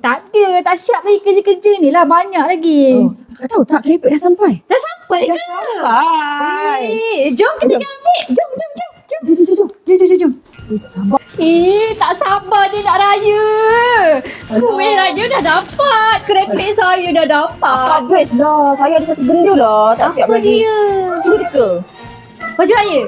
Tak ada, tak siap lagi kerja-kerja ni lah. Banyak lagi. Kau tahu tak keripik dah sampai? Dah sampai ke? Jom kita ambil. Jom. Tak sabar dia nak raya. Kuih raya dah dapat. Keripik saya dah dapat. Tak best lah. Saya ada satu benda lah. Tak siap lagi. Cuba teka. Baju raya?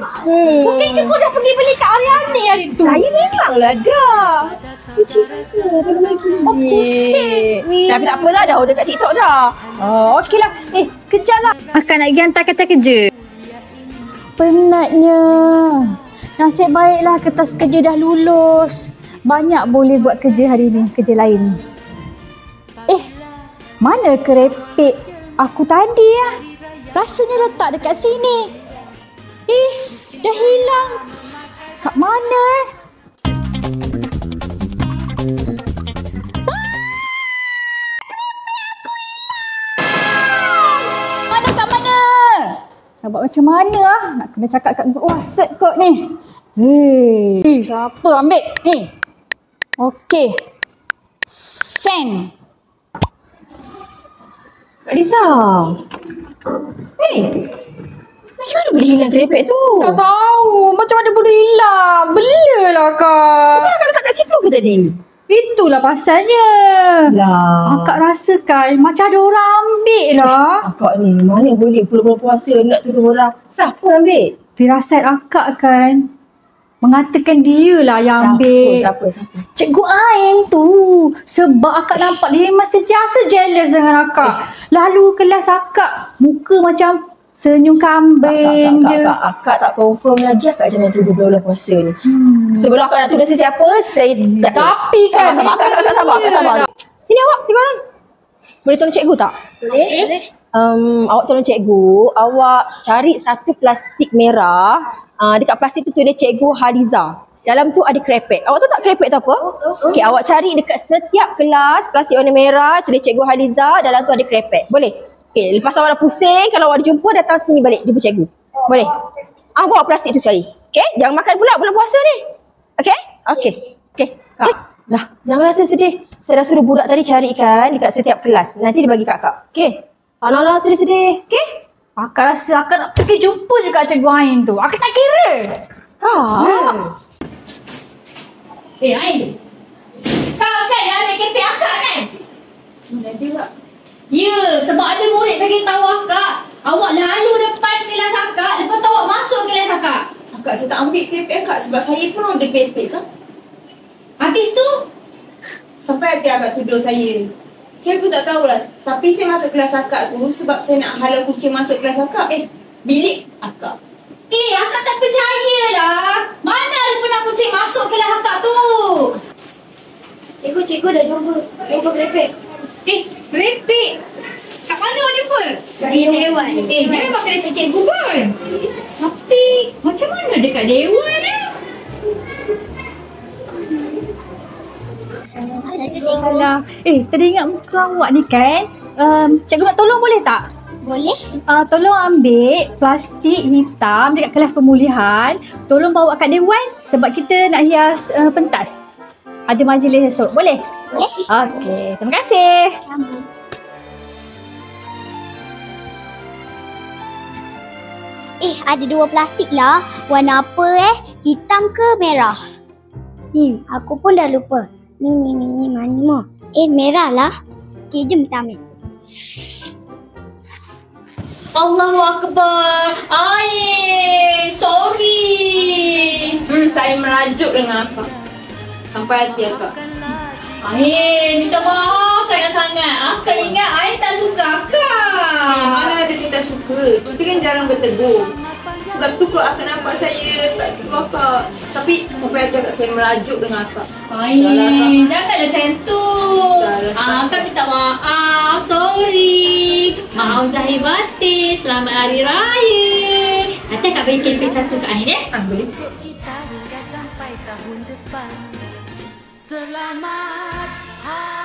Mungkin kau dah pergi beli kat Ariani hari tu. Saya memanglah dah. Kucing saya. Belum lagi. Oh, kucing. Tapi tak apalah. Dah order kat TikTok dah. Oh, okeylah. Kejap lah. Akan nak pergi hantar kertas kerja. Penatnya. Nasib baiklah kertas kerja dah lulus. Banyak boleh buat kerja hari ni. Kerja lain. Mana keripik aku tadi ya? Rasanya letak dekat sini. Dah hilang. Kat mana kat mana? Nak buat macam mana lah? Nak kena cakap kat WhatsApp kot ni. Siapa ambil? Ni. Okey. Send. Kak Liza. Macam mana boleh hilang keripik tu? Tak tahu. Macam mana boleh hilang? Belalah kak. Kau nak letak kat situ ke tadi? Itulah pasalnya. Lah. Akak rasakan macam ada orang ambil lah. Akak ni mana boleh bulan-bulan puasa nak tuduh orang. Siapa ambil? Firasat akak kan mengatakan dia lah yang ambil. Siapa? Cikgu Ain tu. Sebab akak nampak dia memang sentiasa jealous dengan akak. Lalu kelas akak muka macam senyum kambing je. Akak tak confirm lagi. Akak jangan tuduh bulan puasa ni. Sebelum akak nak tuduh sesiapa, saya tak. Tapi kan Akak sabar. Sini awak, 3 orang. Boleh tolong cikgu tak? Boleh. Awak tolong cikgu, awak cari satu plastik merah. Dekat plastik tu tulis cikgu Haliza. Dalam tu ada keripik. Awak tahu tak keripik tu apa? Okey, awak cari dekat setiap kelas plastik warna merah tulis cikgu Haliza, dalam tu ada keripik. Boleh? Okey, lepas awak dah pusing, kalau awak ada jumpa, datang sini balik jumpa cikgu. Boleh? Bawa plastik tu sekali. Okey? Jangan makan pula bulan puasa ni. Okey? Okey. Kak, dah, jangan rasa sedih. Saya dah suruh budak tadi carikan dekat setiap kelas. Nanti dia bagi kakak. Okey? Alah, sedih-sedih. Okey? Akak rasa akak nak pergi jumpa juga cikgu Ain tu. Akak tak kira. Kak. Ain. Kau kan yang ambil keripik akak kan? Mana dia tak? Ya, sebab ada murid bagi tahu akak. Awak lalu depan kelas akak, lepas tu awak masuk kelas akak. Akak, saya tak ambil keripik akak sebab saya pun order keripik kan. Habis tu, Sampai hati akak tuduh saya. Saya pun tak tahulah. Tapi saya masuk kelas akak tu sebab saya nak halau kucing masuk kelas akak. Bilik akak. akak tak percayalah. Mana ada pernah kucing masuk kelas akak tu? Cikgu dah jumpa keripik. Keripik. Kat mana awak jumpa? Dari Dewan. Dia memang keripik cikgu kan? Tapi, macam mana dekat Dewan ni? Salah. Tadi ingat muka awak ni kan? Cikgu nak tolong boleh tak? Boleh? Tolong ambil plastik hitam dekat kelas pemulihan. Tolong bawa kat Dewan sebab kita nak hias pentas. Ada majlis esok. Boleh? Boleh. Okey. Terima kasih. Ada 2 plastik lah. Warna apa Hitam ke merah? Aku pun dah lupa. Mini mana mau? Merah lah. Okey, jom kita ambil. Allahu Akbar. Ain, sorry. Saya merajuk dengan akak. Sampai hati akak. Ain, minta maaf sangat-sangat. Akak ingat Ain tak suka akak. Mana ada saya tak suka. Kita kan jarang bertegur. Sebab tu kok akak nampak saya tak suka akak. Tapi sampai hati akak saya merajuk dengan akak. Ain, janganlah macam tu. Akak minta maaf. Sorry. Maaf zahir batin. Selamat Hari Raya. Nanti akak bagi keripik satu kat Ain Boleh. Kita hingga sampai tahun depan. Selamat Hari